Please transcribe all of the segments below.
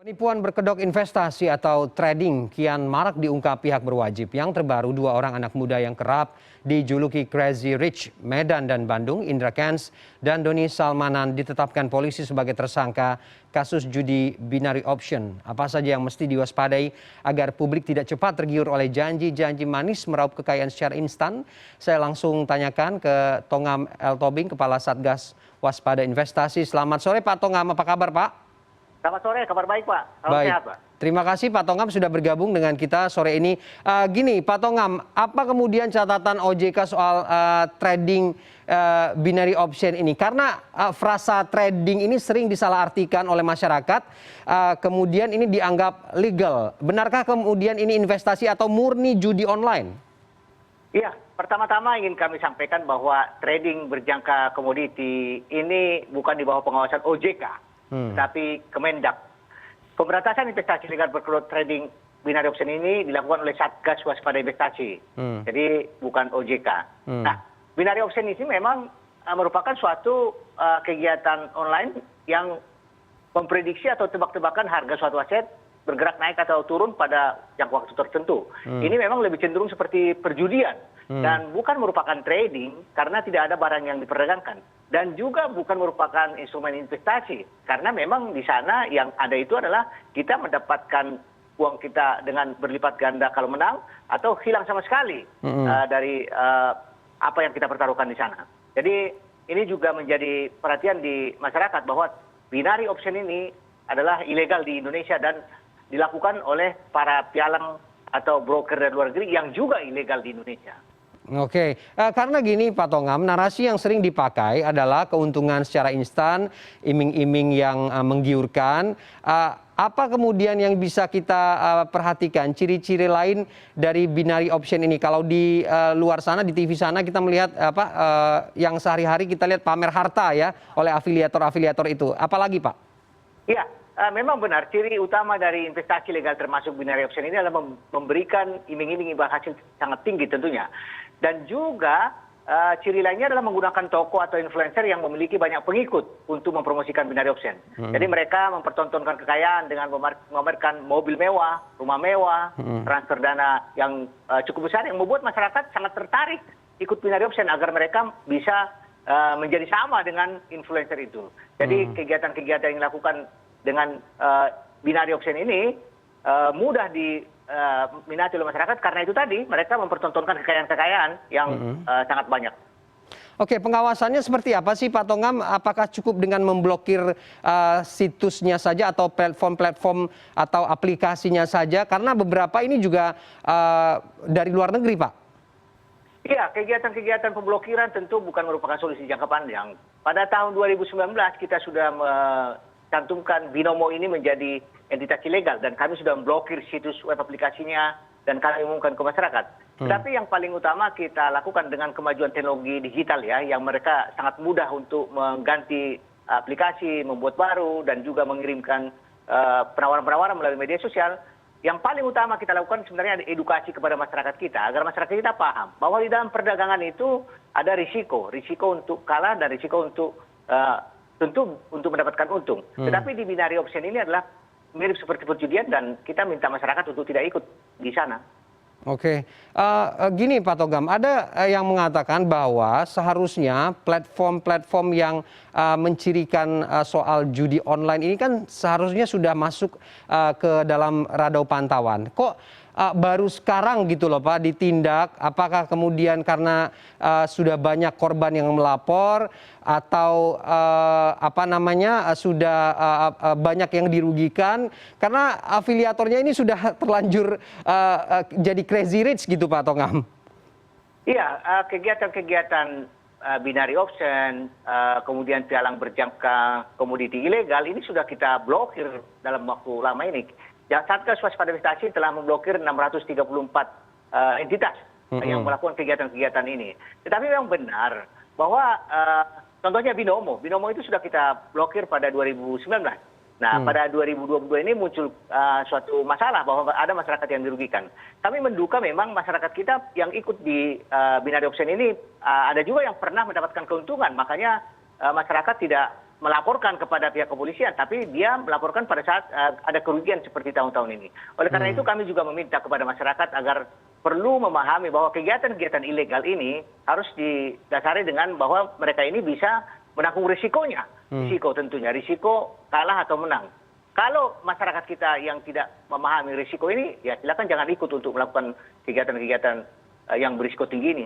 Penipuan berkedok investasi atau trading kian marak diungkap pihak berwajib. Yang terbaru, dua orang anak muda yang kerap dijuluki Crazy Rich, Medan dan Bandung, Indra Kents dan Doni Salmanan ditetapkan polisi sebagai tersangka kasus judi binary option. Apa saja yang mesti diwaspadai agar publik tidak cepat tergiur oleh janji-janji manis meraup kekayaan secara instan? Saya langsung tanyakan ke Tongam L. Tobing, Kepala Satgas Waspada Investasi. Selamat sore Pak Tongam, apa kabar Pak? Selamat sore, kabar baik Pak. Salam Baik, sehat Pak. Terima kasih Pak Tongam sudah bergabung dengan kita sore ini. Gini Pak Tongam, apa kemudian catatan OJK soal trading binary option ini? Karena frasa trading ini sering disalahartikan oleh masyarakat, kemudian ini dianggap legal. Benarkah kemudian ini investasi atau murni judi online? Iya, pertama-tama ingin kami sampaikan bahwa trading berjangka komoditi ini bukan di bawah pengawasan OJK. Tapi Kemendak. Pemberantasan investasi legal berkedok trading binary option ini dilakukan oleh Satgas Waspada Investasi. Jadi bukan OJK. Nah, binary option ini memang merupakan suatu kegiatan online yang memprediksi atau tebak-tebakan harga suatu aset bergerak naik atau turun pada jangka waktu tertentu. Ini memang lebih cenderung seperti perjudian dan bukan merupakan trading karena tidak ada barang yang diperdagangkan. Dan juga bukan merupakan instrumen investasi karena memang di sana yang ada itu adalah kita mendapatkan uang kita dengan berlipat ganda kalau menang atau hilang sama sekali dari apa yang kita pertaruhkan di sana. Jadi ini juga menjadi perhatian di masyarakat bahwa binary option ini adalah ilegal di Indonesia dan dilakukan oleh para pialang atau broker dari luar negeri yang juga ilegal di Indonesia. Oke, karena gini Pak Tongam, narasi yang sering dipakai adalah keuntungan secara instan, iming-iming yang menggiurkan. Apa kemudian yang bisa kita perhatikan, ciri-ciri lain dari binary option ini? Kalau di luar sana, di TV sana kita melihat yang sehari-hari kita lihat pamer harta ya oleh afiliator-afiliator itu. Apalagi Pak? Iya. Memang benar, ciri utama dari investasi legal termasuk binary option ini adalah memberikan iming-iming imbal hasil sangat tinggi tentunya. Dan juga ciri lainnya adalah menggunakan toko atau influencer yang memiliki banyak pengikut untuk mempromosikan binary option. Jadi mereka mempertontonkan kekayaan dengan memamerkan mobil mewah, rumah mewah, transfer dana yang cukup besar yang membuat masyarakat sangat tertarik ikut binary option agar mereka bisa menjadi sama dengan influencer itu. Jadi kegiatan-kegiatan yang dilakukan dengan binary option ini mudah diminati oleh masyarakat karena itu tadi mereka mempertontonkan kekayaan-kekayaan yang sangat banyak. Oke, pengawasannya seperti apa sih Pak Tongam? Apakah cukup dengan memblokir situsnya saja atau platform-platform atau aplikasinya saja? Karena beberapa ini juga dari luar negeri Pak. Iya, kegiatan-kegiatan pemblokiran tentu bukan merupakan solusi jangka panjang. Pada tahun 2019 kita sudah cantumkan Binomo ini menjadi entitas ilegal dan kami sudah memblokir situs web aplikasinya dan kami umumkan ke masyarakat. Tetapi yang paling utama kita lakukan dengan kemajuan teknologi digital ya, yang mereka sangat mudah untuk mengganti aplikasi, membuat baru dan juga mengirimkan penawaran-penawaran melalui media sosial. Yang paling utama kita lakukan sebenarnya edukasi kepada masyarakat kita agar masyarakat kita paham bahwa di dalam perdagangan itu ada risiko untuk kalah dan risiko untuk tentu untuk mendapatkan untung. Tetapi di binary option ini adalah mirip seperti perjudian dan kita minta masyarakat untuk tidak ikut di sana. Oke, gini Pak Tongam, ada yang mengatakan bahwa seharusnya platform-platform yang mencirikan soal judi online ini kan seharusnya sudah masuk ke dalam radau pantauan. Kok baru sekarang gitu loh Pak ditindak? Apakah kemudian karena sudah banyak korban yang melapor atau sudah banyak yang dirugikan karena afiliatornya ini sudah terlanjur jadi crazy rich gitu Pak Tongam? Iya, kegiatan-kegiatan binary option, kemudian pialang berjangka komoditi ilegal ini sudah kita blokir dalam waktu lama ini. Satgas Waspada Investasi telah memblokir 634 entitas yang melakukan kegiatan-kegiatan ini. Tetapi memang benar bahwa contohnya Binomo itu sudah kita blokir pada 2019. Nah, pada 2022 ini muncul suatu masalah bahwa ada masyarakat yang dirugikan. Kami menduga memang masyarakat kita yang ikut di binary option ini ada juga yang pernah mendapatkan keuntungan, makanya masyarakat tidak melaporkan kepada pihak kepolisian, tapi dia melaporkan pada saat ada kerugian seperti tahun-tahun ini. Oleh karena itu kami juga meminta kepada masyarakat agar perlu memahami bahwa kegiatan-kegiatan ilegal ini harus didasari dengan bahwa mereka ini bisa menanggung risikonya. Risiko tentunya, risiko kalah atau menang. Kalau masyarakat kita yang tidak memahami risiko ini, ya silakan jangan ikut untuk melakukan kegiatan-kegiatan yang berisiko tinggi ini.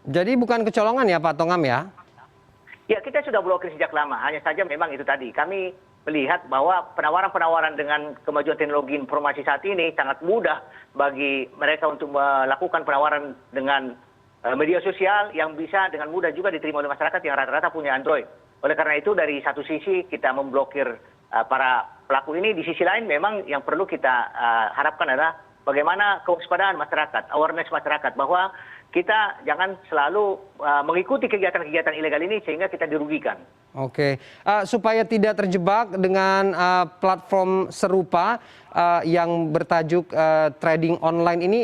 Jadi bukan kecolongan ya Pak Tongam ya? Ya, kita sudah blokir sejak lama. Hanya saja memang itu tadi. Kami melihat bahwa penawaran-penawaran dengan kemajuan teknologi informasi saat ini sangat mudah bagi mereka untuk melakukan penawaran dengan media sosial yang bisa dengan mudah juga diterima oleh masyarakat yang rata-rata punya Android. Oleh karena itu dari satu sisi kita memblokir para pelaku ini, di sisi lain memang yang perlu kita harapkan adalah bagaimana kewaspadaan masyarakat, awareness masyarakat bahwa kita jangan selalu mengikuti kegiatan-kegiatan ilegal ini sehingga kita dirugikan. Oke, supaya tidak terjebak dengan platform serupa yang bertajuk trading online ini,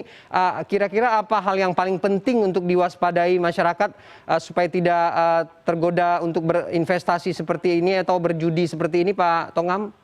kira-kira apa hal yang paling penting untuk diwaspadai masyarakat supaya tidak tergoda untuk berinvestasi seperti ini atau berjudi seperti ini, Pak Tongam?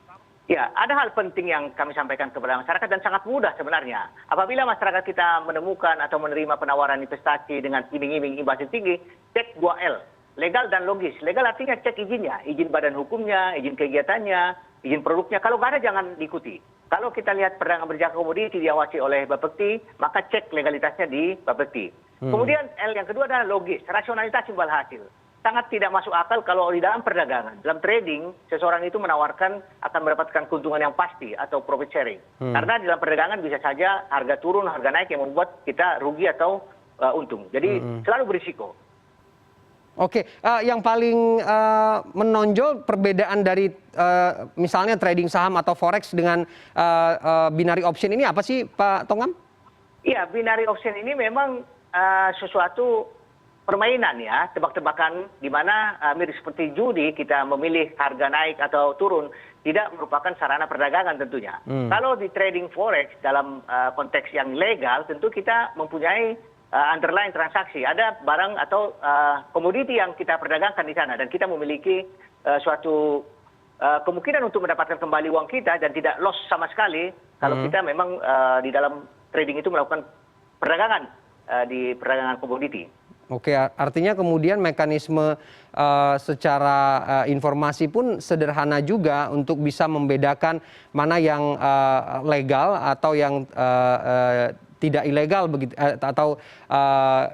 Ya, ada hal penting yang kami sampaikan kepada masyarakat dan sangat mudah sebenarnya. Apabila masyarakat kita menemukan atau menerima penawaran investasi dengan iming-iming imbas tinggi, cek 2L, legal dan logis. Legal artinya cek izinnya, izin badan hukumnya, izin kegiatannya, izin produknya. Kalau nggak ada jangan diikuti. Kalau kita lihat perdagangan berjangka komoditi diawasi oleh Bapepti, maka cek legalitasnya di Bapepti. Kemudian L yang kedua adalah logis, rasionalitas imbal hasil. Sangat tidak masuk akal kalau di dalam perdagangan, dalam trading, seseorang itu menawarkan akan mendapatkan keuntungan yang pasti atau profit sharing. Karena di dalam perdagangan bisa saja harga turun, harga naik yang membuat kita rugi atau untung. Jadi selalu berisiko. Oke, yang paling menonjol perbedaan dari misalnya trading saham atau forex dengan binary option ini apa sih Pak Tongam? Iya, binary option ini memang sesuatu permainan ya, tebak-tebakan di mana mirip seperti judi, kita memilih harga naik atau turun, tidak merupakan sarana perdagangan tentunya. Kalau di trading forex dalam konteks yang legal, tentu kita mempunyai underlying transaksi, ada barang atau komoditi yang kita perdagangkan di sana dan kita memiliki suatu kemungkinan untuk mendapatkan kembali uang kita dan tidak loss sama sekali kalau kita memang di dalam trading itu melakukan perdagangan di perdagangan komoditi. Oke, artinya kemudian mekanisme secara informasi pun sederhana juga untuk bisa membedakan mana yang legal atau yang tidak ilegal begitu atau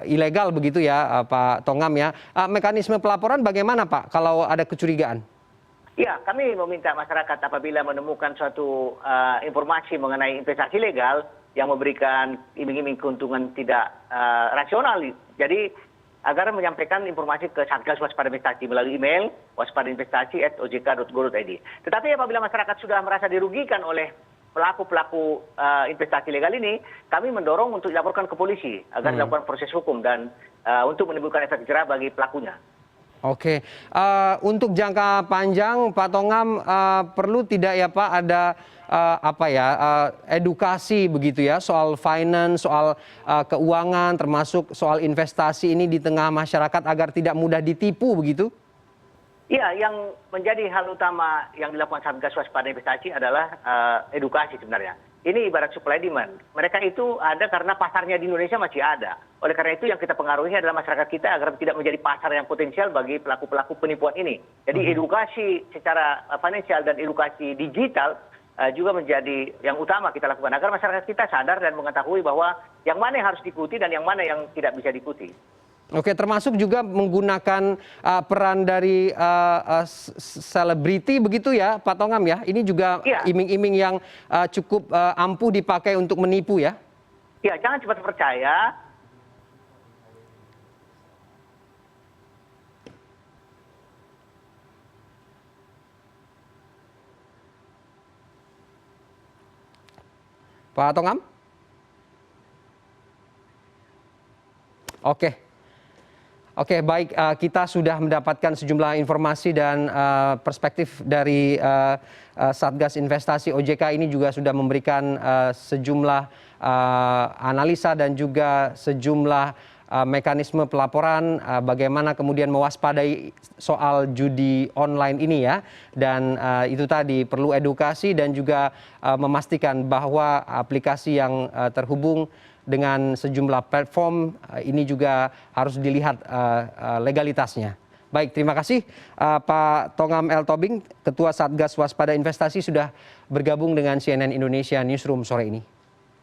ilegal begitu ya Pak Tongam ya. Mekanisme pelaporan bagaimana Pak kalau ada kecurigaan? Ya, kami meminta masyarakat apabila menemukan suatu informasi mengenai investasi legal yang memberikan iming-iming keuntungan tidak rasional. Jadi agar menyampaikan informasi ke Satgas Waspada Investasi melalui email waspadainvestasi@ojk.go.id. Tetapi apabila masyarakat sudah merasa dirugikan oleh pelaku-pelaku investasi legal ini, kami mendorong untuk dilaporkan ke polisi agar dilakukan proses hukum dan untuk menimbulkan efek jerah bagi pelakunya. Oke, untuk jangka panjang Pak Tongam perlu tidak ya Pak ada edukasi begitu ya soal finance, soal keuangan, termasuk soal investasi ini di tengah masyarakat agar tidak mudah ditipu begitu? Iya, yang menjadi hal utama yang dilakukan Satgas Waspada Investasi adalah edukasi sebenarnya. Ini ibarat supply demand. Mereka itu ada karena pasarnya di Indonesia masih ada. Oleh karena itu yang kita pengaruhi adalah masyarakat kita agar tidak menjadi pasar yang potensial bagi pelaku-pelaku penipuan ini. Jadi edukasi secara finansial dan edukasi digital juga menjadi yang utama kita lakukan agar masyarakat kita sadar dan mengetahui bahwa yang mana yang harus diikuti dan yang mana yang tidak bisa diikuti. Oke, termasuk juga menggunakan peran dari selebriti begitu ya Pak Tongam ya. Ini juga iming-iming yang cukup ampuh dipakai untuk menipu ya. Ya, jangan cepat percaya. Pak Tongam? Oke, baik. Kita sudah mendapatkan sejumlah informasi dan perspektif dari Satgas Investasi OJK ini juga sudah memberikan sejumlah analisa dan juga sejumlah mekanisme pelaporan, bagaimana kemudian mewaspadai soal judi online ini ya. Dan itu tadi perlu edukasi dan juga memastikan bahwa aplikasi yang terhubung dengan sejumlah platform ini juga harus dilihat legalitasnya. Baik, terima kasih Pak Tongam L. Tobing, Ketua Satgas Waspada Investasi sudah bergabung dengan CNN Indonesia Newsroom sore ini.